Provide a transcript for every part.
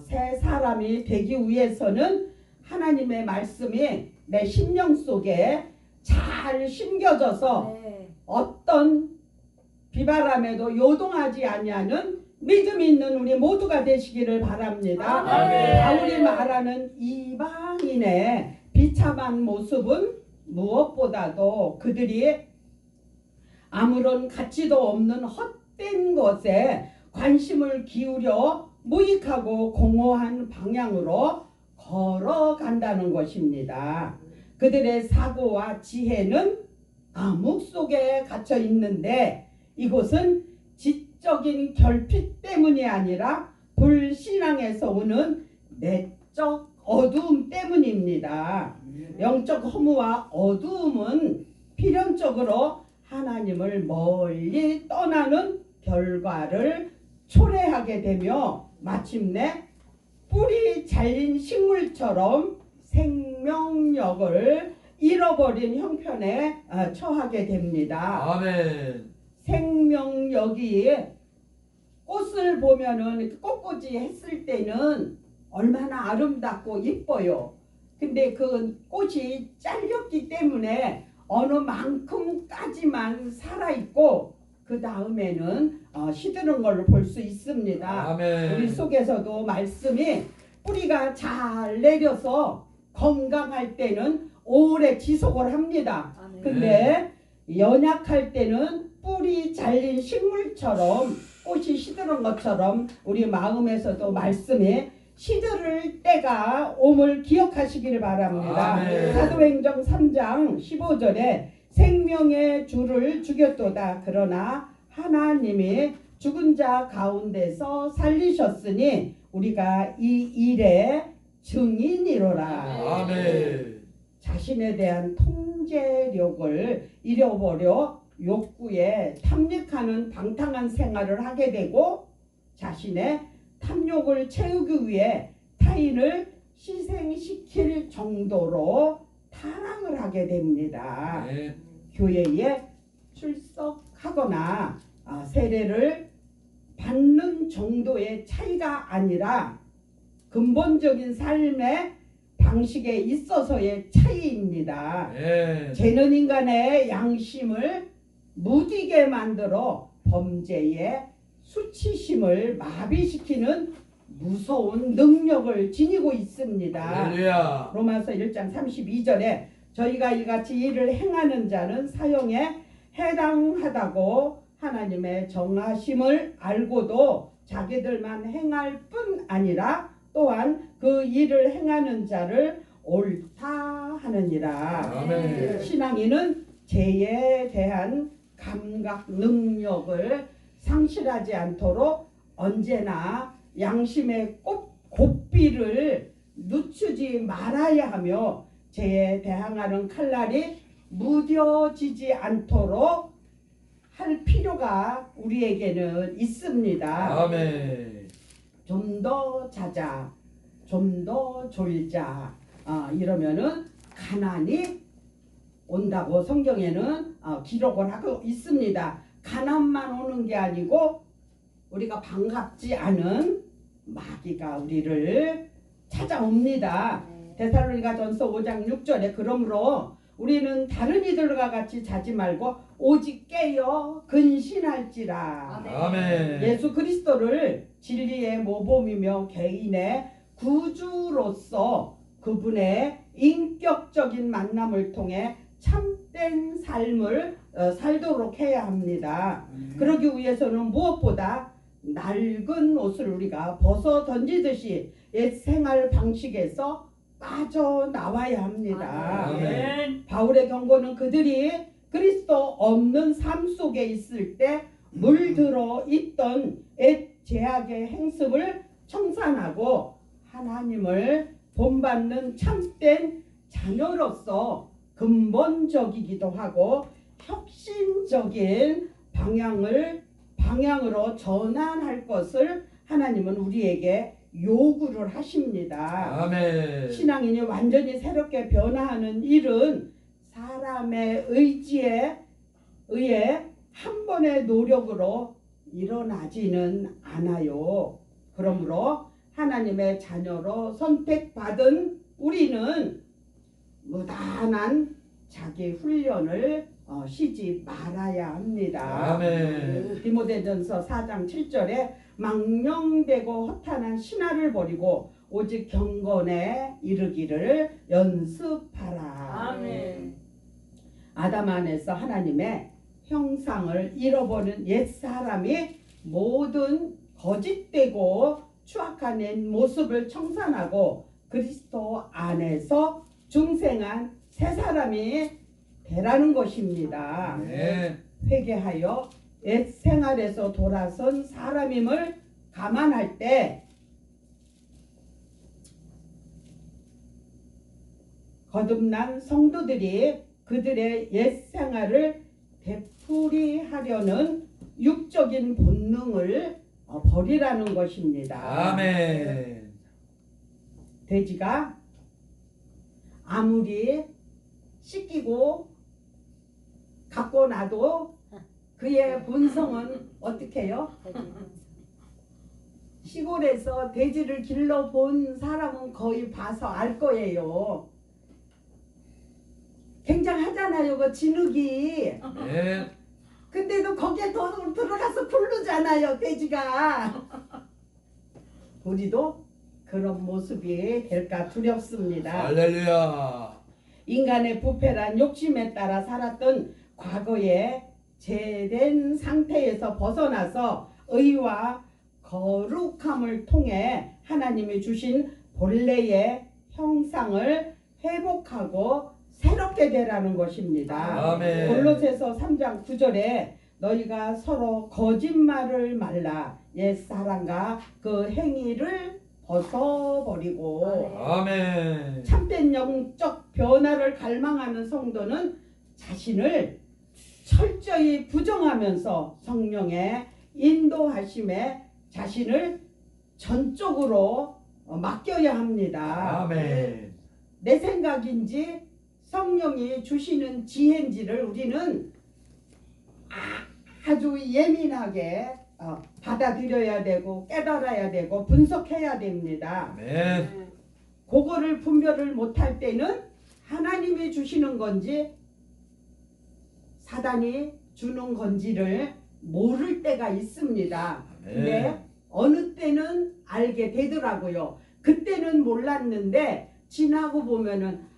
새 사람이 되기 위해서는 하나님의 말씀이 내 심령 속에 잘 심겨져서 어떤 비바람에도 요동하지 아니하는 믿음 있는 우리 모두가 되시기를 바랍니다. 바울이 말하는 이방인의 비참한 모습은 무엇보다도 그들이 아무런 가치도 없는 헛된 것에 관심을 기울여 무익하고 공허한 방향으로 걸어간다는 것입니다. 그들의 사고와 지혜는 암흑 속에 갇혀 있는데 이곳은 지적인 결핍 때문이 아니라 불신앙에서 오는 내적 어두움 때문입니다. 영적 허무와 어두움은 필연적으로 하나님을 멀리 떠나는 결과를 초래하게 되며 마침내 뿌리 잘린 식물처럼 생명력을 잃어버린 형편에 처하게 됩니다. 아멘. 생명력이 꽃을 보면은 꽃꽂이 했을 때는 얼마나 아름답고 이뻐요. 근데 그 꽃이 잘렸기 때문에 어느 만큼까지만 살아있고 그 다음에는 시드는 걸로 볼 수 있습니다. 아멘. 우리 속에서도 말씀이 뿌리가 잘 내려서 건강할 때는 오래 지속을 합니다. 근데 연약할 때는 뿌리 잘린 식물처럼 꽃이 시드는 것처럼 우리 마음에서도 말씀이 시들을 때가 옴을 기억하시기를 바랍니다. 아멘. 사도행전 3장 15절에 생명의 주를 죽였도다. 그러나 하나님이 죽은 자 가운데서 살리셨으니 우리가 이 일의 증인이로라. 아멘. 자신에 대한 통제력을 잃어버려 욕구에 탐닉하는 방탕한 생활을 하게 되고 자신의 탐욕을 채우기 위해 타인을 희생시킬 정도로 타락을 하게 됩니다. 네. 교회에 출석하거나 세례를 받는 정도의 차이가 아니라 근본적인 삶의 방식에 있어서의 차이입니다. 네. 죄는 인간의 양심을 무디게 만들어 범죄의 수치심을 마비시키는 무서운 능력을 지니고 있습니다. 할렐루야. 로마서 1장 32절에 저희가 이같이 일을 행하는 자는 사형에 해당하다고 하나님의 정하심을 알고도 자기들만 행할 뿐 아니라 또한 그 일을 행하는 자를 옳다 하느니라. 아멘. 신앙인은 죄에 대한 감각 능력을 상실하지 않도록 언제나 양심의 고삐를 늦추지 말아야 하며 죄에 대항하는 칼날이 무뎌지지 않도록 할 필요가 우리에게는 있습니다. 아멘. 좀 더 자자, 좀 더 졸자 이러면은 가난이 온다고 성경에는 기록을 하고 있습니다. 가난만 오는 게 아니고 우리가 반갑지 않은 마귀가 우리를 찾아옵니다. 데살로니가전서 5장 6절에 그러므로 우리는 다른 이들과 같이 자지 말고 오직 깨어 근신할지라. 아멘. 예수 그리스도를 진리의 모범이며 개인의 구주로서 그분의 인격적인 만남을 통해 참된 삶을 살도록 해야 합니다. 그러기 위해서는 무엇보다 낡은 옷을 우리가 벗어 던지듯이 옛 생활 방식에서 빠져나와야 합니다. 아멘. 바울의 경고는 그들이 그리스도 없는 삶 속에 있을 때 물들어 있던 옛 죄악의 행습을 청산하고 하나님을 본받는 참된 자녀로서 근본적이기도 하고 혁신적인 방향으로 전환할 것을 하나님은 우리에게 요구를 하십니다. 아멘. 신앙인이 완전히 새롭게 변화하는 일은 사람의 의지에 의해 한 번의 노력으로 일어나지는 않아요. 그러므로 하나님의 자녀로 선택받은 우리는 무단한 자기 훈련을 쉬지 말아야 합니다. 아멘. 디모데전서 4장 7절에 망령되고 허탄한 신화를 버리고 오직 경건에 이르기를 연습하라. 아멘. 아담 안에서 하나님의 형상을 잃어버린 옛사람이 모든 거짓되고 추악한 옛 모습을 청산하고 그리스도 안에서 중생한 새 사람이 되라는 것입니다. 네. 회개하여 옛 생활에서 돌아선 사람임을 감안할 때 거듭난 성도들이 그들의 옛 생활을 되풀이하려는 육적인 본능을 버리라는 것입니다. 아멘. 돼지가 아무리 씻기고 갖고 나도 그의 본성은 어떻게 해요? 시골에서 돼지를 길러본 사람은 거의 봐서 알 거예요. 굉장하잖아요, 그 진흙이. 네. 근데도 거기에 더 들어가서 굴르잖아요, 돼지가. 우리도 그런 모습이 될까 두렵습니다. 할렐루야. 인간의 부패란 욕심에 따라 살았던 과거의 죄된 상태에서 벗어나서 의와 거룩함을 통해 하나님이 주신 본래의 형상을 회복하고 새롭게 되라는 것입니다. 아멘. 골로새서 3장 9절에 너희가 서로 거짓말을 말라 옛사람과 그 행위를 벗어버리고 아멘. 참된 영적 변화를 갈망하는 성도는 자신을 철저히 부정하면서 성령의 인도하심에 자신을 전적으로 맡겨야 합니다. 아멘. 내 생각인지 성령이 주시는 지혜인지를 우리는 아주 예민하게 받아들여야 되고 깨달아야 되고 분석해야 됩니다. 아멘. 그거를 분별을 못할 때는 하나님이 주시는 건지 사단이 주는 건지를 모를 때가 있습니다. 근데 어느 때는 알게 되더라고요. 그때는 몰랐는데 지나고 보면은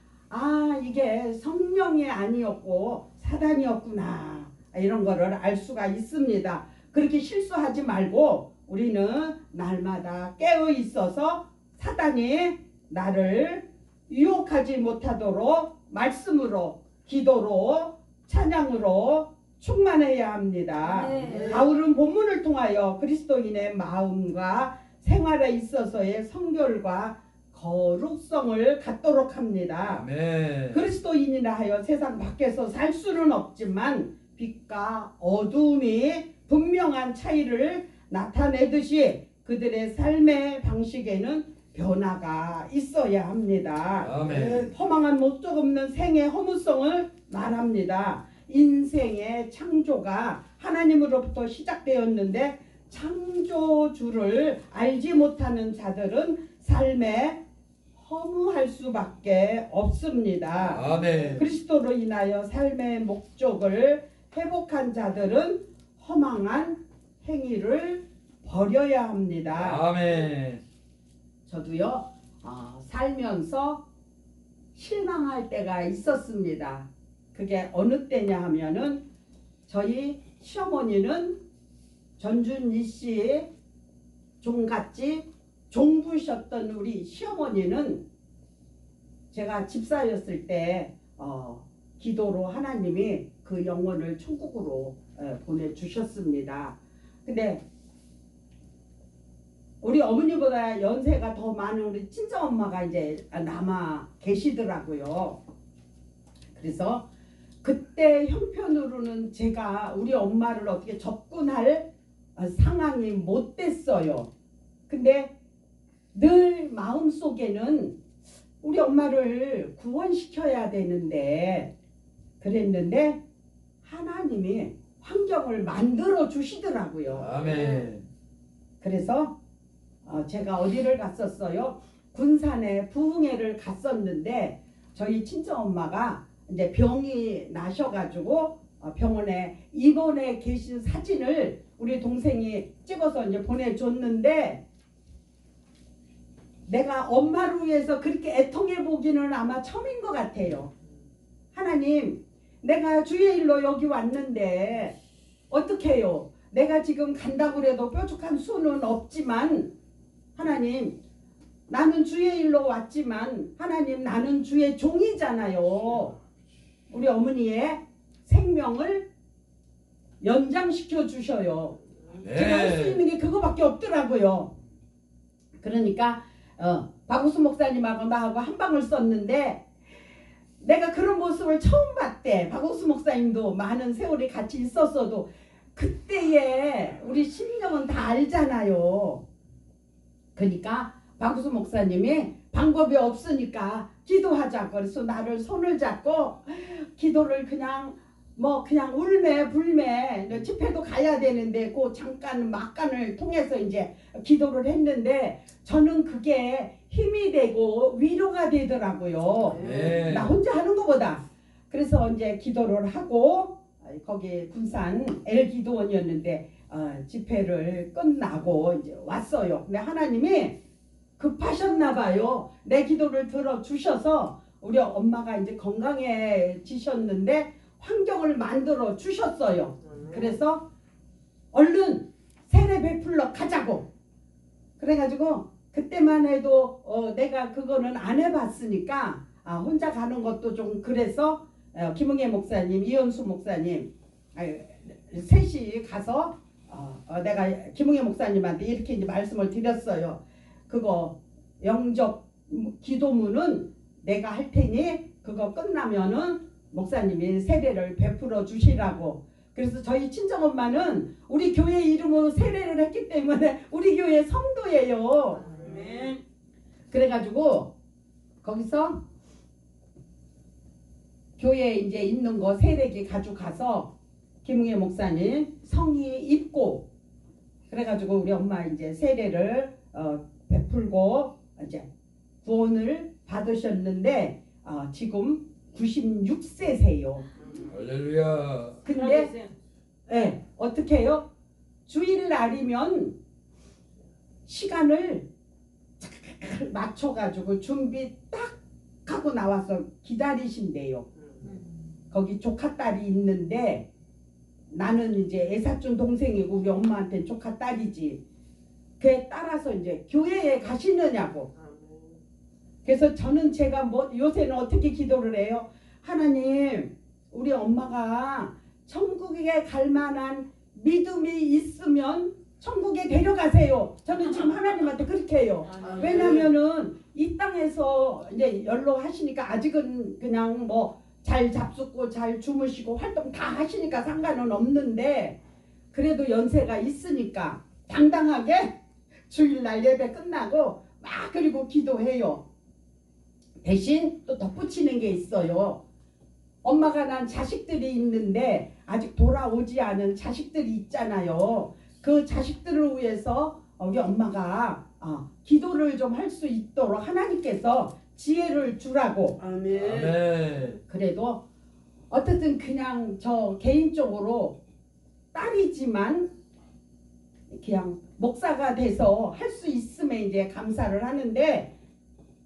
이게 성령이 아니었고 사단이었구나 이런 거를 알 수가 있습니다. 그렇게 실수하지 말고 우리는 날마다 깨어 있어서 사단이 나를 유혹하지 못하도록 말씀으로 기도로 찬양으로 충만해야 합니다. 네. 바울은 본문을 통하여 그리스도인의 마음과 생활에 있어서의 성결과 거룩성을 갖도록 합니다. 아멘. 그리스도인이라 하여 세상 밖에서 살 수는 없지만 빛과 어두움이 분명한 차이를 나타내듯이 그들의 삶의 방식에는 변화가 있어야 합니다. 아멘. 허망한 목적 없는 생의 허무성을 말합니다. 인생의 창조가 하나님으로부터 시작되었는데 창조주를 알지 못하는 자들은 삶에 허무할 수밖에 없습니다. 아멘. 그리스도로 인하여 삶의 목적을 회복한 자들은 허망한 행위를 버려야 합니다. 아멘. 저도요 살면서 실망할 때가 있었습니다. 그게 어느 때냐 하면은 저희 시어머니는 전준희 씨 종같이 종부셨던 우리 시어머니는 제가 집사였을 때 기도로 하나님이 그 영혼을 천국으로 보내주셨습니다. 근데 우리 어머니보다 연세가 더 많은 우리 친정엄마가 이제 남아 계시더라고요. 그래서 그때 형편으로는 제가 우리 엄마를 어떻게 접근할 상황이 못 됐어요. 근데 늘 마음속에는 우리 엄마를 구원시켜야 되는데 그랬는데 하나님이 환경을 만들어 주시더라고요. 아멘. 그래서 제가 어디를 갔었어요? 군산에 부흥회를 갔었는데 저희 친정엄마가 이제 병이 나셔가지고 병원에 입원해 계신 사진을 우리 동생이 찍어서 이제 보내줬는데 내가 엄마를 위해서 그렇게 애통해 보기는 아마 처음인 것 같아요. 하나님, 내가 주의 일로 여기 왔는데 어떻게 해요? 내가 지금 간다고 해도 뾰족한 수는 없지만 하나님, 나는 주의 일로 왔지만 하나님, 나는 주의 종이잖아요. 우리 어머니의 생명을 연장시켜 주셔요. 제가 할 수 있는 게 그거밖에 없더라고요. 그러니까 박우수 목사님하고 나하고 한 방을 썼는데 내가 그런 모습을 처음 봤대. 박우수 목사님도 많은 세월이 같이 있었어도 그때의 우리 심령은 다 알잖아요. 그러니까 박우수 목사님이 방법이 없으니까 기도하자고 그래서 나를 손을 잡고 기도를 그냥 울매 불매 집회도 가야 되는데 그 잠깐 막간을 통해서 이제 기도를 했는데 저는 그게 힘이 되고 위로가 되더라고요. 네. 나 혼자 하는 것보다. 그래서 이제 기도를 하고 거기 군산 L기도원이었는데 집회를 끝나고 이제 왔어요. 근데 하나님이 급하셨나 봐요. 내 기도를 들어주셔서 우리 엄마가 이제 건강해지셨는데 환경을 만들어 주셨어요. 그래서 얼른 세례 베풀러 가자고. 그래가지고 그때만 해도 내가 그거는 안 해봤으니까 혼자 가는 것도 좀 그래서 김흥애 목사님, 이현수 목사님 셋이 가서 내가 김흥애 목사님한테 이렇게 이제 말씀을 드렸어요. 그거 영접 기도문은 내가 할 테니 그거 끝나면은 목사님이 세례를 베풀어 주시라고. 그래서 저희 친정엄마는 우리 교회 이름으로 세례를 했기 때문에 우리 교회 성도예요. 아멘. 그래가지고 거기서 교회에 이제 있는 거 세례기 가져가서 김웅애 목사님 성의 입고 그래가지고 우리 엄마 이제 세례를 베풀고 이제 구원을 받으셨는데 지금 96세세요. 할렐루야. 근데 어떻게 해요? 주일날이면 시간을 맞춰가지고 준비 딱 하고 나와서 기다리신대요. 거기 조카딸이 있는데 나는 이제 애사촌 동생이고 우리 엄마한테는 조카딸이지. 그에 따라서 이제 교회에 가시느냐고. 그래서 저는 제가 요새는 어떻게 기도를 해요? 하나님, 우리 엄마가 천국에 갈 만한 믿음이 있으면 천국에 데려가세요. 저는 지금 하나님한테 그렇게 해요. 왜냐면은 이 땅에서 이제 연로하시니까 아직은 그냥 잘 잡숫고 잘 주무시고 활동 다 하시니까 상관은 없는데 그래도 연세가 있으니까 당당하게 주일날 예배 끝나고 막 그리고 기도해요. 대신 또 덧붙이는 게 있어요. 엄마가 난 자식들이 있는데 아직 돌아오지 않은 자식들이 있잖아요. 그 자식들을 위해서 우리 엄마가 기도를 좀 할 수 있도록 하나님께서 지혜를 주라고. 아멘. 아멘. 그래도 어쨌든 그냥 저 개인적으로 딸이지만 그냥 목사가 돼서 할 수 있음에 이제 감사를 하는데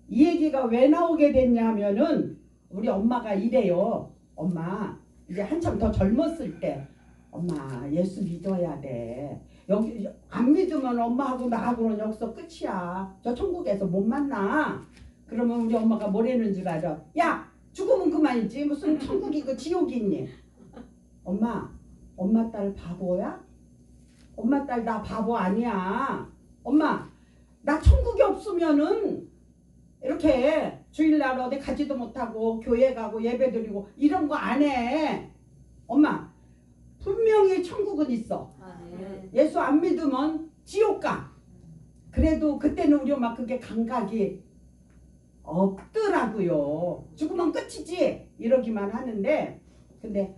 이 얘기가 왜 나오게 됐냐 하면은 우리 엄마가 이래요. 엄마 이제 한참 더 젊었을 때 엄마 예수 믿어야 돼. 여기 안 믿으면 엄마하고 나하고는 여기서 끝이야. 저 천국에서 못 만나. 그러면 우리 엄마가 뭐라는 줄 알아? 야 죽으면 그만이지 무슨 천국이고 지옥이 있니? 엄마 딸 바보야? 엄마 딸 나 바보 아니야. 엄마 나 천국이 없으면은 이렇게 주일날 어디 가지도 못하고 교회 가고 예배 드리고 이런 거 안 해. 엄마 분명히 천국은 있어. 예수 안 믿으면 지옥 가. 그래도 그때는 우리 엄마 그게 감각이 없더라고요. 죽으면 끝이지 이러기만 하는데 근데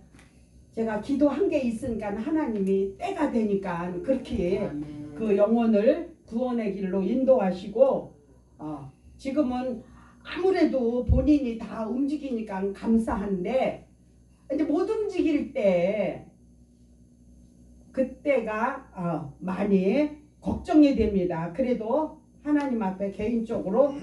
제가 기도한 게 있으니까 하나님이 때가 되니까 그렇게 그 영혼을 구원의 길로 인도하시고 지금은 아무래도 본인이 다 움직이니까 감사한데 이제 못 움직일 때 그때가 많이 걱정이 됩니다. 그래도 하나님 앞에 개인적으로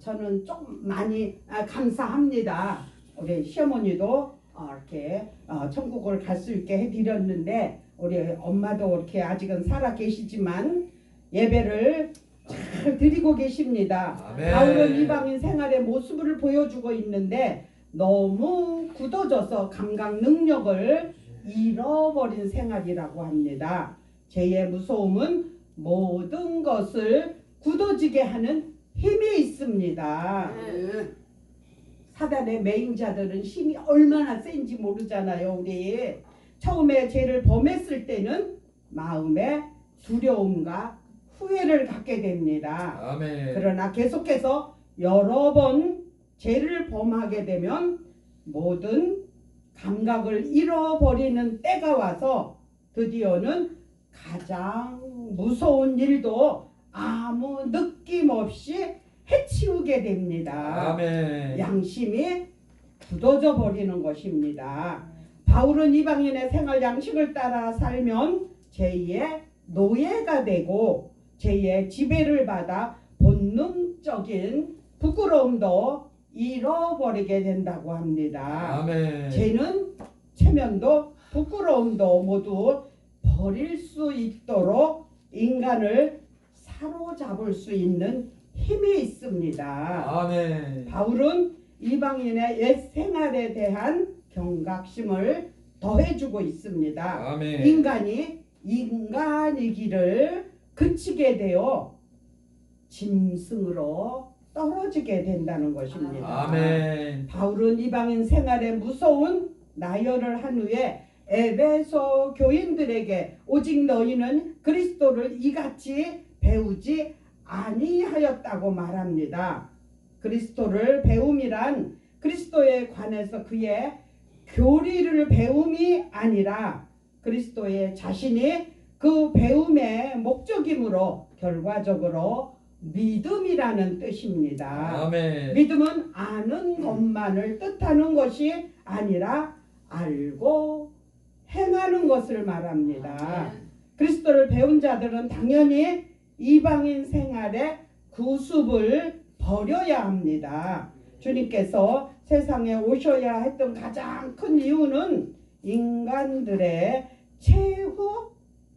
저는 좀 많이 감사합니다. 우리 시어머니도 이렇게 천국을 갈 수 있게 해드렸는데 우리 엄마도 이렇게 아직은 살아 계시지만 예배를 잘 드리고 계십니다. 아멘. 바울은 이방인 생활의 모습을 보여주고 있는데 너무 굳어져서 감각 능력을 잃어버린 생활이라고 합니다. 죄의 무서움은 모든 것을 굳어지게 하는 힘이 있습니다. 사단의 맹자들은 힘이 얼마나 센지 모르잖아요. 우리 처음에 죄를 범했을 때는 마음에 두려움과 후회를 갖게 됩니다. 아멘. 그러나 계속해서 여러 번 죄를 범하게 되면 모든 감각을 잃어버리는 때가 와서 드디어는 가장 무서운 일도 아무 느낌 없이 해치우게 됩니다. 아멘. 양심이 굳어져 버리는 것입니다. 바울은 이방인의 생활 양식을 따라 살면 죄의 노예가 되고 죄의 지배를 받아 본능적인 부끄러움도 잃어버리게 된다고 합니다. 아멘. 죄는 체면도 부끄러움도 모두 버릴 수 있도록 인간을 사로잡을 수 있는 힘이 있습니다. 아멘. 바울은 이방인의 옛 생활에 대한 경각심을 더해주고 있습니다. 아멘. 인간이 인간이기를 그치게 되어 짐승으로 떨어지게 된다는 것입니다. 아멘. 바울은 이방인 생활에 무서운 나열을 한 후에 에베소 교인들에게 오직 너희는 그리스도를 이같이 배우지 아니하였다고 말합니다. 그리스도를 배움이란 그리스도에 관해서 그의 교리를 배움이 아니라 그리스도의 자신이 그 배움의 목적이므로 결과적으로 믿음이라는 뜻입니다. 아멘. 믿음은 아는 것만을 뜻하는 것이 아니라 알고 행하는 것을 말합니다. 그리스도를 배운 자들은 당연히 이방인 생활의 구습을 버려야 합니다. 주님께서 세상에 오셔야 했던 가장 큰 이유는 인간들의 최후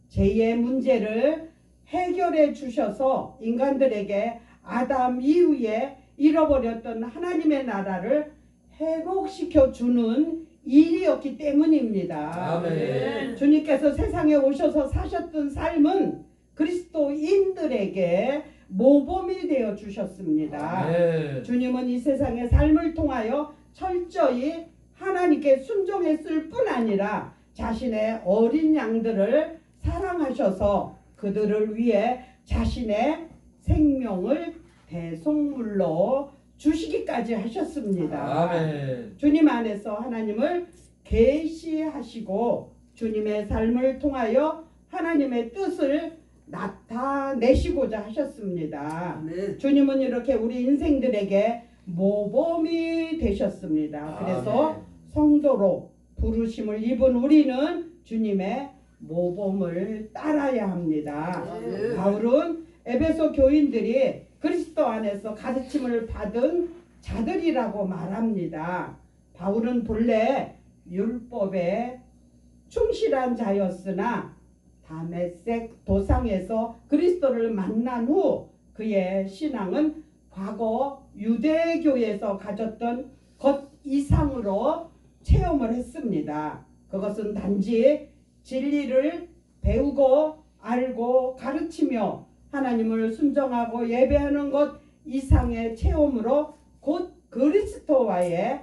죄의 문제를 해결해 주셔서 인간들에게 아담 이후에 잃어버렸던 하나님의 나라를 회복시켜 주는 일이었기 때문입니다. 아멘. 주님께서 세상에 오셔서 사셨던 삶은 그리스도인들에게 모범이 되어 주셨습니다. 아멘. 주님은 이 세상의 삶을 통하여 철저히 하나님께 순종했을 뿐 아니라 자신의 어린 양들을 사랑하셔서 그들을 위해 자신의 생명을 대속물로 주시기까지 하셨습니다. 아멘. 주님 안에서 하나님을 계시하시고 주님의 삶을 통하여 하나님의 뜻을 나타내시고자 하셨습니다. 주님은 이렇게 우리 인생들에게 모범이 되셨습니다. 그래서 성도로 부르심을 입은 우리는 주님의 모범을 따라야 합니다. 바울은 에베소 교인들이 그리스도 안에서 가르침을 받은 자들이라고 말합니다. 바울은 본래 율법에 충실한 자였으나 다메섹 도상에서 그리스도를 만난 후 그의 신앙은 과거 유대교에서 가졌던 것 이상으로 체험을 했습니다. 그것은 단지 진리를 배우고 알고 가르치며 하나님을 순종하고 예배하는 것 이상의 체험으로 곧 그리스도와의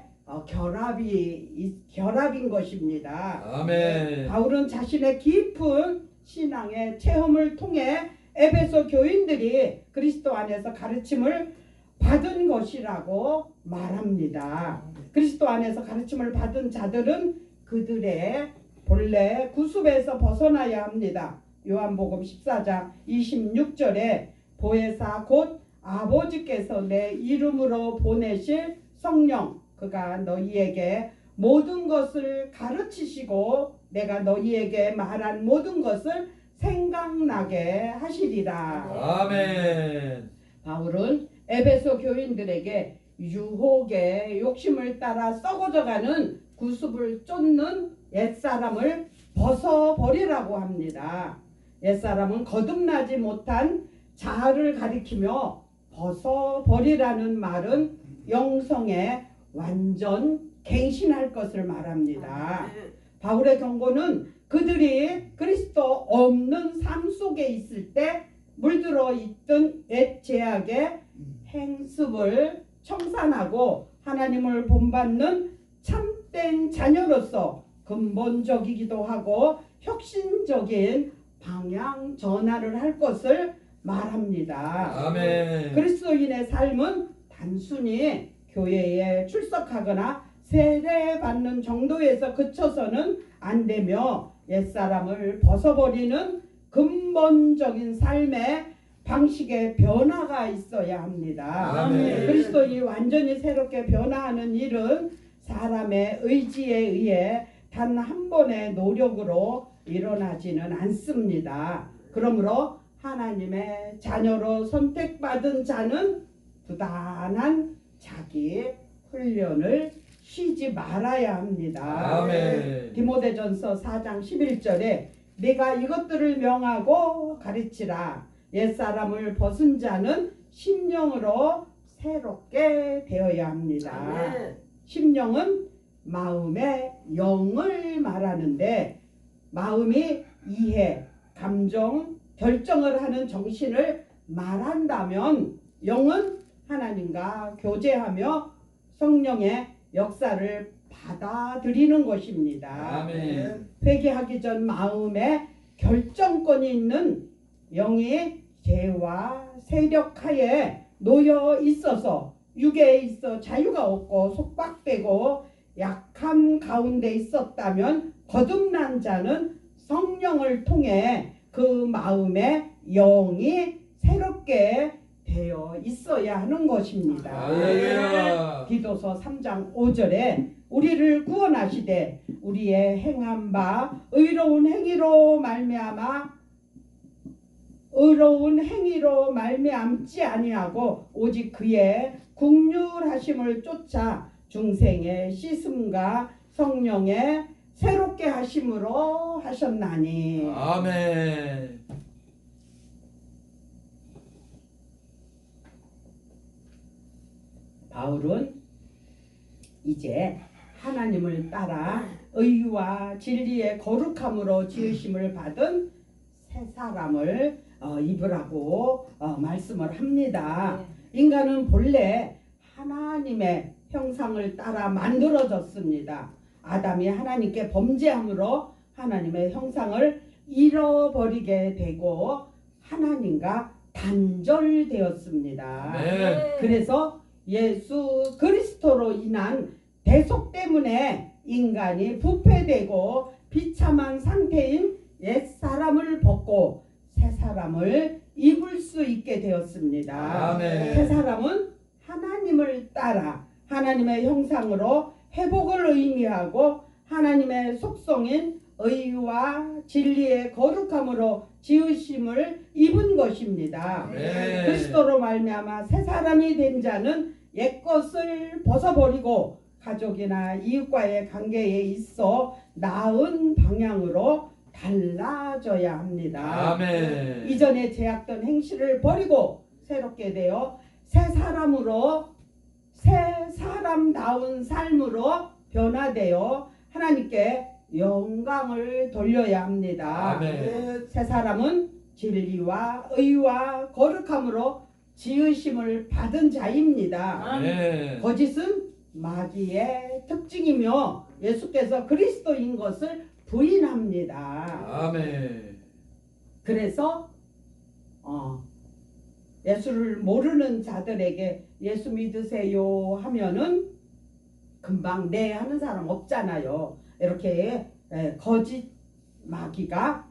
결합인 것입니다. 아멘. 바울은 자신의 깊은 신앙의 체험을 통해 에베소 교인들이 그리스도 안에서 가르침을 받은 것이라고 말합니다. 그리스도 안에서 가르침을 받은 자들은 그들의 본래 구습에서 벗어나야 합니다. 요한복음 14장 26절에 보혜사 곧 아버지께서 내 이름으로 보내실 성령 그가 너희에게 모든 것을 가르치시고 내가 너희에게 말한 모든 것을 생각나게 하시리라. 아멘. 바울은 에베소 교인들에게 유혹의 욕심을 따라 썩어져가는 구습을 쫓는 옛사람을 벗어버리라고 합니다. 옛사람은 거듭나지 못한 자아를 가리키며 벗어버리라는 말은 영성에 완전 갱신할 것을 말합니다. 바울의 경고는 그들이 그리스도 없는 삶 속에 있을 때 물들어 있던 옛 죄악의 행습을 청산하고 하나님을 본받는 참된 자녀로서 근본적이기도 하고 혁신적인 방향 전환을 할 것을 말합니다. 아멘. 그리스도인의 삶은 단순히 교회에 출석하거나 세례받는 정도에서 그쳐서는 안 되며 옛사람을 벗어버리는 근본적인 삶의 방식의 변화가 있어야 합니다. 아멘. 그리스도인이 완전히 새롭게 변화하는 일은 사람의 의지에 의해 단 한 번의 노력으로 일어나지는 않습니다. 그러므로 하나님의 자녀로 선택받은 자는 부단한 자기 훈련을 쉬지 말아야 합니다. 아멘. 디모데전서 4장 11절에 내가 이것들을 명하고 가르치라. 옛사람을 벗은 자는 심령으로 새롭게 되어야 합니다. 심령은 마음의 영을 말하는데 마음이 이해, 감정, 결정을 하는 정신을 말한다면 영은 하나님과 교제하며 성령의 역사를 받아들이는 것입니다. 아멘. 회개하기 전 마음에 결정권이 있는 영이 죄와 세력하에 놓여 있어서 육에 있어 자유가 없고 속박되고 약함 가운데 있었다면 거듭난 자는 성령을 통해 그 마음의 영이 새롭게 되어 있어야 하는 것입니다. 할렐루야. 디도서 3장 5절에 우리를 구원하시되 우리의 행한 바 의로운 행위로 말미암지 아니하고 오직 그의 국률하심을 쫓아 중생의 씻음과 성령의 새롭게 하심으로 하셨나니. 아멘. 바울은 이제 하나님을 따라 의와 진리의 거룩함으로 지으심을 받은 새 사람을 입으라고 말씀을 합니다. 인간은 본래 하나님의 형상을 따라 만들어졌습니다. 아담이 하나님께 범죄함으로 하나님의 형상을 잃어버리게 되고 하나님과 단절되었습니다. 네. 그래서 예수 그리스도로 인한 대속 때문에 인간이 부패되고 비참한 상태인 옛사람을 벗고 새 사람을 입을 수 있게 되었습니다. 아멘. 새 사람은 하나님을 따라 하나님의 형상으로 회복을 의미하고 하나님의 속성인 의와 진리의 거룩함으로 지으심을 입은 것입니다. 네. 그리스도로 말미암아 새 사람이 된 자는 옛것을 벗어버리고 가족이나 이웃과의 관계에 있어 나은 방향으로 달라져야 합니다. 아멘. 이전에 제약던 행실을 버리고 새롭게 되어 새 사람으로 새 사람다운 삶으로 변화되어 하나님께 영광을 돌려야 합니다. 아멘. 새 사람은 진리와 의와 거룩함으로 지으심을 받은 자입니다. 아멘. 거짓은 마귀의 특징이며 예수께서 그리스도인 것을 부인합니다. 아멘. 그래서 예수를 모르는 자들에게 예수 믿으세요 하면은 금방 네 하는 사람 없잖아요. 이렇게 거짓 마귀가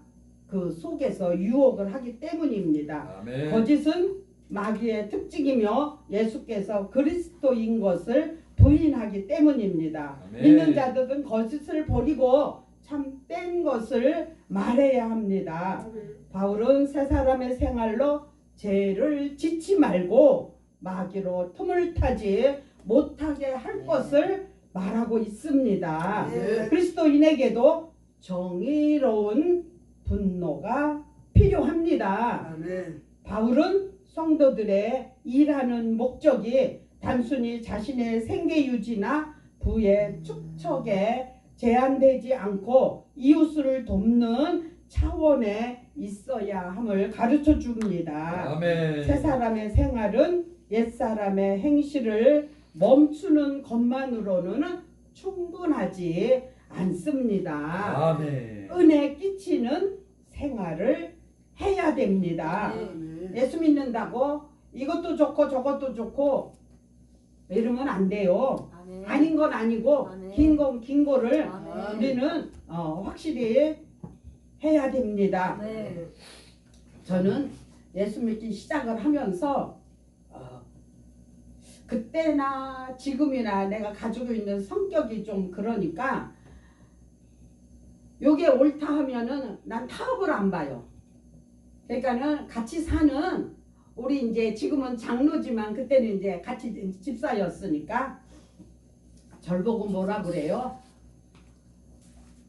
그 속에서 유혹을 하기 때문입니다. 아멘. 거짓은 마귀의 특징이며 예수께서 그리스도인 것을 부인하기 때문입니다. 아멘. 믿는 자들은 거짓을 버리고 참된 것을 말해야 합니다. 바울은 새 사람의 생활로 죄를 짓지 말고 마귀로 틈을 타지 못하게 할 것을 말하고 있습니다. 네. 그리스도인에게도 정의로운 분노가 필요합니다. 아멘. 바울은 성도들의 일하는 목적이 단순히 자신의 생계 유지나 부의 축척에 제한되지 않고 이웃을 돕는 차원에 있어야 함을 가르쳐 줍니다. 아멘. 새 사람의 생활은 옛 사람의 행실을 멈추는 것만으로는 충분하지 않습니다. 아멘. 은혜 끼치는 생활을 해야 됩니다. 아멘. 예수 믿는다고 이것도 좋고 저것도 좋고 이러면 안 돼요. 아멘. 아닌 건 아니고 아멘. 긴 거를 아멘. 우리는 확실히 해야 됩니다. 네. 저는 예수 믿기 시작을 하면서 그때나 지금이나 내가 가지고 있는 성격이 좀 그러니까 요게 옳다 하면은 난 타협을 안 봐요. 그러니까는 같이 사는 우리 이제 지금은 장로지만 그때는 이제 같이 집사였으니까 절 보고 뭐라 그래요?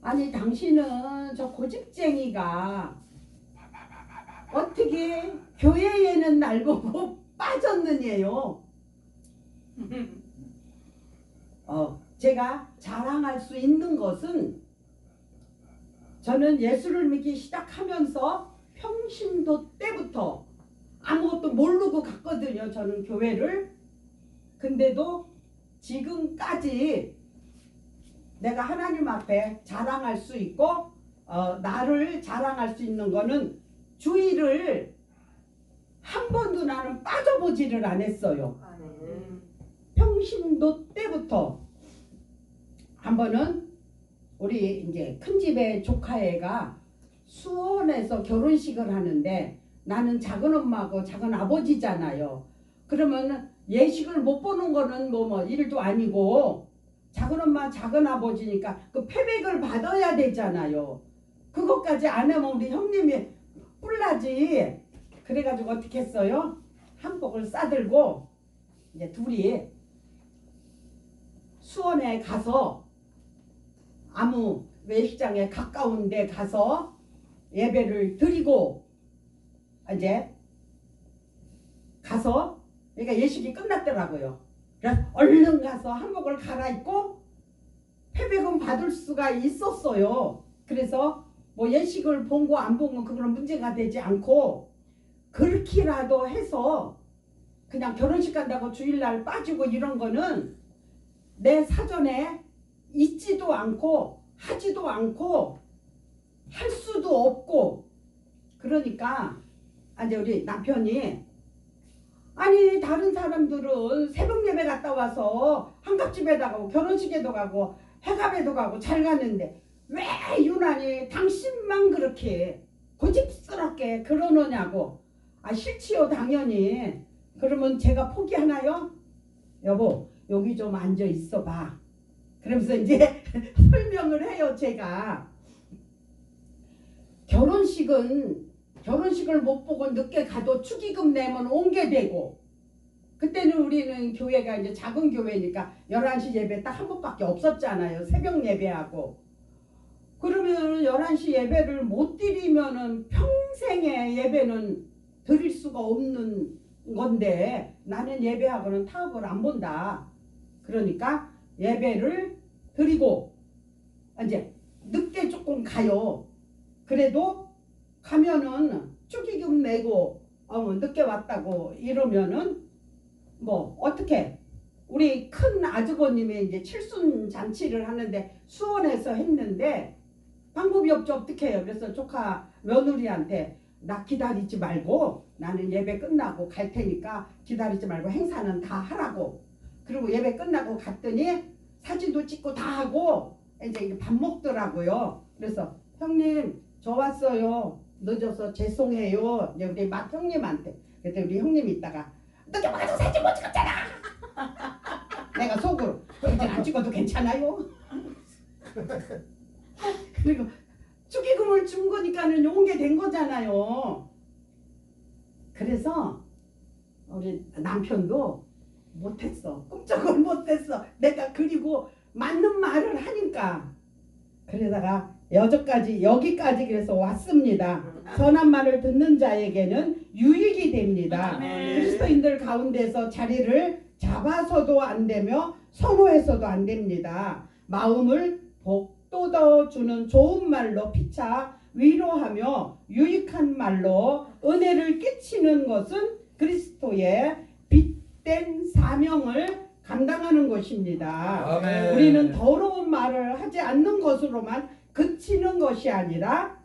아니 당신은 저 고집쟁이가 어떻게 교회에는 날 보고 빠졌느냐요. 제가 자랑할 수 있는 것은 저는 예수를 믿기 시작하면서 평신도 때부터 아무것도 모르고 갔거든요. 저는 교회를. 근데도 지금까지 내가 하나님 앞에 자랑할 수 있고 나를 자랑할 수 있는 거는 주일을 한 번도 나는 빠져보지를 않았어요. 아멘. 평신도 때부터 한 번은 우리 이제 큰 집의 조카애가 수원에서 결혼식을 하는데 나는 작은 엄마하고 작은 아버지잖아요. 그러면 예식을 못 보는 거는 뭐 일도 아니고 작은 엄마 작은 아버지니까 그 패백을 받아야 되잖아요. 그것까지 안 하면 우리 형님이 뿔나지. 그래가지고 어떻게 했어요? 한복을 싸들고 이제 둘이 수원에 가서 아무 외식장에 가까운 데 가서 예배를 드리고 이제 가서 그러니까 예식이 끝났더라고요. 그래서 얼른 가서 한복을 갈아입고 패백은 받을 수가 있었어요. 그래서 뭐 예식을 본 거 안 본 거 그거는 문제가 되지 않고 그렇게라도 해서 그냥 결혼식 간다고 주일날 빠지고 이런 거는 내 사전에 있지도 않고 하지도 않고 할 수도 없고 그러니까 이제 우리 남편이 아니 다른 사람들은 새벽 예배 갔다 와서 한갑집에도 가고 결혼식에도 가고 회갑에도 가고 잘 가는데 왜 유난히 당신만 그렇게 고집스럽게 그러느냐고. 아 싫지요 당연히. 그러면 제가 포기하나요? 여보 여기 좀 앉아 있어 봐. 그러면서 이제 설명을 해요. 제가 결혼식을 못 보고 늦게 가도 축의금 내면 옮게 되고 그때는 우리는 교회가 이제 작은 교회니까 11시 예배 딱 한 번밖에 없었잖아요. 새벽 예배하고. 그러면 11시 예배를 못 드리면은 평생의 예배는 드릴 수가 없는 건데 나는 예배하고는 타협을 안 본다. 그러니까 예배를 드리고 이제 늦게 조금 가요. 그래도 가면은 축의금 내고 늦게 왔다고 이러면은 뭐 어떻게 우리 큰 아주버님이 이제 칠순 잔치를 하는데 수원에서 했는데 방법이 없죠. 어떻게 해요. 그래서 조카 며느리한테 나 기다리지 말고 나는 예배 끝나고 갈 테니까 기다리지 말고 행사는 다 하라고. 그리고 예배 끝나고 갔더니 사진도 찍고 다 하고 이제 밥 먹더라고요. 그래서 형님 저 왔어요. 늦어서 죄송해요. 이제 우리 막 형님한테. 그때 우리 형님이 있다가 늦어가지고 사진 못 찍었잖아. 내가 속으로 사진 안 찍어도 괜찮아요. 그리고 축의금을 준 거니까는 온 게 된 거잖아요. 그래서 우리 남편도 못했어. 꿈쩍을 못했어. 내가 그리고 맞는 말을 하니까. 그러다가 여기까지 그래서 왔습니다. 선한 말을 듣는 자에게는 유익이 됩니다. 그리스도인들 가운데서 자리를 잡아서도 안 되며 선호해서도 안 됩니다. 마음을 복돋아주는 좋은 말로 피차 위로하며 유익한 말로 은혜를 끼치는 것은 그리스도의 빛된 사명을 감당하는 것입니다. 아멘. 우리는 더러운 말을 하지 않는 것으로만 그치는 것이 아니라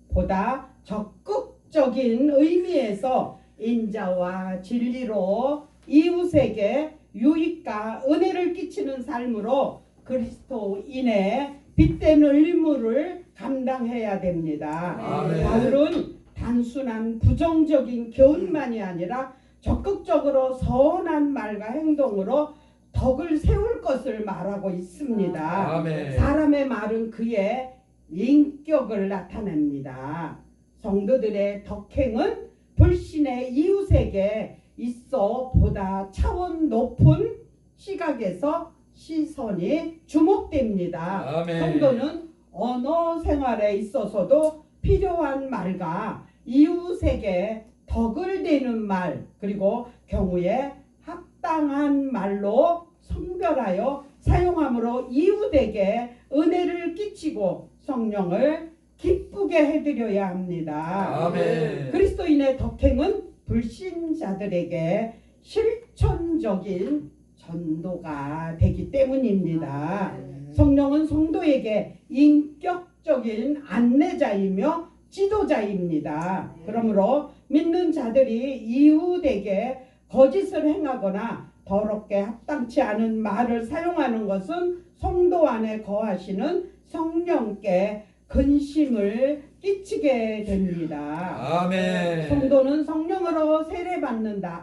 보다 적극적인 의미에서 인자와 진리로 이웃에게 유익과 은혜를 끼치는 삶으로 그리스도인의 빛된 의무를 감당해야 됩니다. 아멘. 바울은 단순한 부정적인 교훈만이 아니라 적극적으로 선한 말과 행동으로 덕을 세울 것을 말하고 있습니다. 아멘. 사람의 말은 그의 인격을 나타냅니다. 성도들의 덕행은 불신의 이웃에게 있어 보다 차원 높은 시각에서 시선이 주목됩니다. 아멘. 성도는 언어 생활에 있어서도 필요한 말과 이웃에게 덕을 되는 말 그리고 경우에 합당한 말로 성별하여 사용함으로 이웃에게 은혜를 끼치고 성령을 기쁘게 해드려야 합니다. 아멘. 그리스도인의 덕행은 불신자들에게 실천적인 전도가 되기 때문입니다. 성령은 성도에게 인격적인 안내자이며 지도자입니다. 그러므로 믿는 자들이 이웃에게 거짓을 행하거나 더럽게 합당치 않은 말을 사용하는 것은 성도 안에 거하시는 성령께 근심을 끼치게 됩니다. 아멘. 성도는 성령으로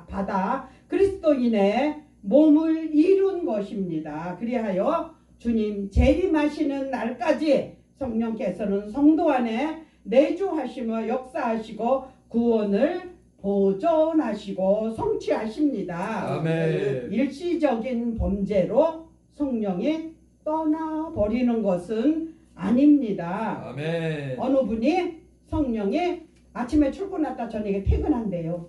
받아 그리스도인의 몸을 이룬 것입니다. 그리하여 주님 재림하시는 날까지 성령께서는 성도 안에 내주하시며 역사하시고 구원을 보존하시고 성취하십니다. 아멘. 일시적인 범죄로 성령이 떠나버리는 것은 아닙니다. 아멘. 어느 분이 성령이 아침에 출근했다 저녁에 퇴근한대요.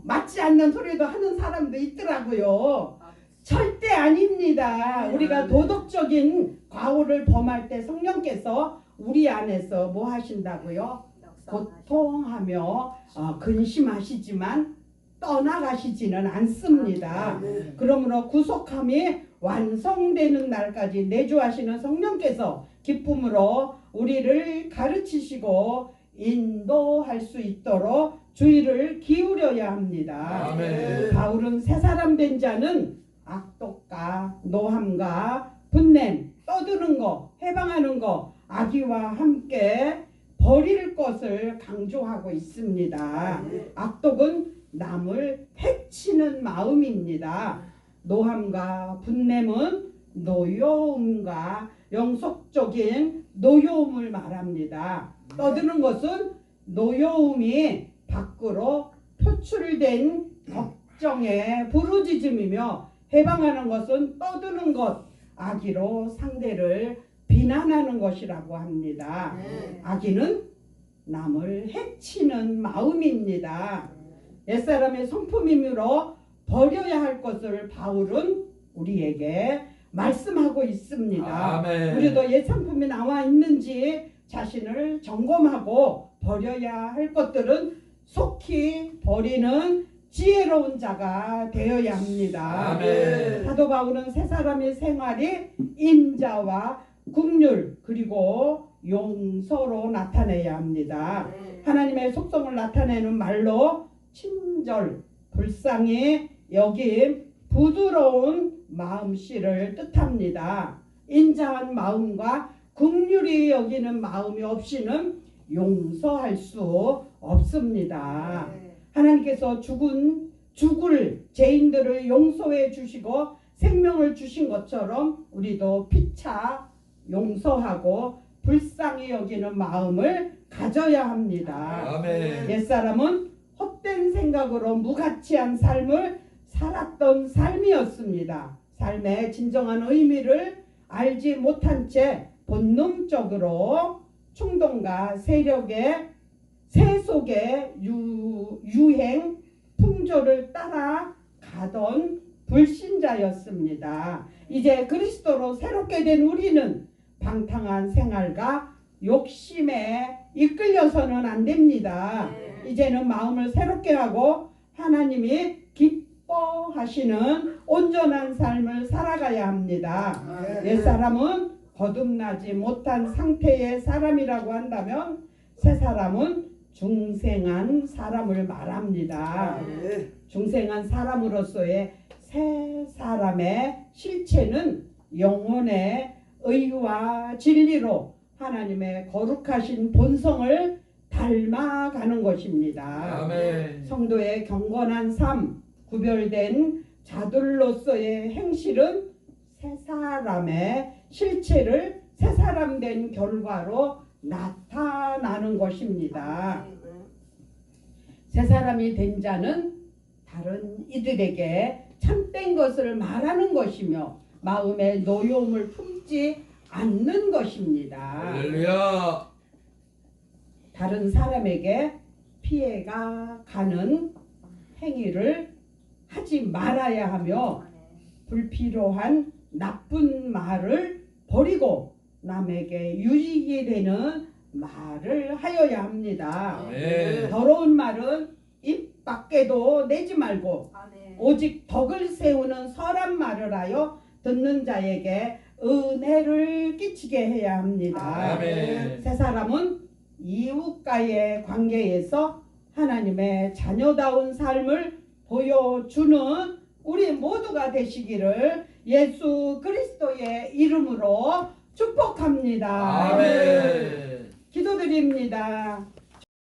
맞지 않는 소리도 하는 사람도 있더라고요. 절대 아닙니다. 우리가 도덕적인 과오를 범할 때 성령께서 우리 안에서 뭐 하신다고요? 고통하며 근심하시지만 떠나가시지는 않습니다. 그러므로 구속함이 완성되는 날까지 내주하시는 성령께서 기쁨으로 우리를 가르치시고 인도할 수 있도록 주의를 기울여야 합니다. 아멘. 바울은 새 사람 된 자는 악독과 노함과 분냄, 떠드는 거, 해방하는 거, 악의와 함께 버릴 것을 강조하고 있습니다. 악독은 남을 해치는 마음입니다. 노함과 분냄은 노여움과 영속적인 노여움을 말합니다. 떠드는 것은 노여움이 밖으로 표출된 걱정의 부르짖음이며 해방하는 것은 떠드는 것, 악의로 상대를 비난하는 것이라고 합니다. 악의는 남을 해치는 마음입니다. 옛사람의 성품이므로 버려야 할 것을 바울은 우리에게 말씀하고 있습니다. 아멘. 우리도 옛 상품이 나와 있는지 자신을 점검하고 버려야 할 것들은 속히 버리는 지혜로운 자가 되어야 합니다. 아멘. 사도 바울은 새 사람의 생활이 인자와 긍휼 그리고 용서로 나타내야 합니다. 하나님의 속성을 나타내는 말로 친절, 불쌍히 여김, 부드러운 마음씨를 뜻합니다. 인자한 마음과 긍휼히 여기는 마음이 없이는 용서할 수 없습니다. 하나님께서 죽을 죄인들을 용서해 주시고 생명을 주신 것처럼 우리도 피차 용서하고 불쌍히 여기는 마음을 가져야 합니다. 아멘. 옛사람은 헛된 생각으로 무가치한 삶을 살았던 삶이었습니다. 삶의 진정한 의미를 알지 못한 채 본능적으로 충동과 세속의 유행 풍조를 따라가던 불신자였습니다. 이제 그리스도로 새롭게 된 우리는 방탕한 생활과 욕심에 이끌려서는 안 됩니다. 이제는 마음을 새롭게 하고 하나님이 기뻐하시는 온전한 삶을 살아가야 합니다. 옛사람은 거듭나지 못한 상태의 사람이라고 한다면 새 사람은 중생한 사람을 말합니다. 중생한 사람으로서의 새 사람의 실체는 영혼의 의와 진리로 하나님의 거룩하신 본성을 닮아가는 것입니다. 아멘. 성도의 경건한 삶, 구별된 자들로서의 행실은 새 사람의 실체를 새 사람 된 결과로 나타나는 것입니다. 새 사람이 된 자는 다른 이들에게 참된 것을 말하는 것이며 마음의 노여움을 품지 않는 것입니다. 할렐루야. 다른 사람에게 피해가 가는 행위를 하지 말아야 하며 불필요한 나쁜 말을 버리고 남에게 유익이 되는 말을 하여야 합니다. 아멘. 더러운 말은 입 밖에도 내지 말고 오직 덕을 세우는 선한 말을 하여 듣는 자에게 은혜를 끼치게 해야 합니다. 아멘. 새 사람은 이웃과의 관계에서 하나님의 자녀다운 삶을 보여주는 우리 모두가 되시기를 예수 그리스도의 이름으로 축복합니다. 아멘. 기도드립니다.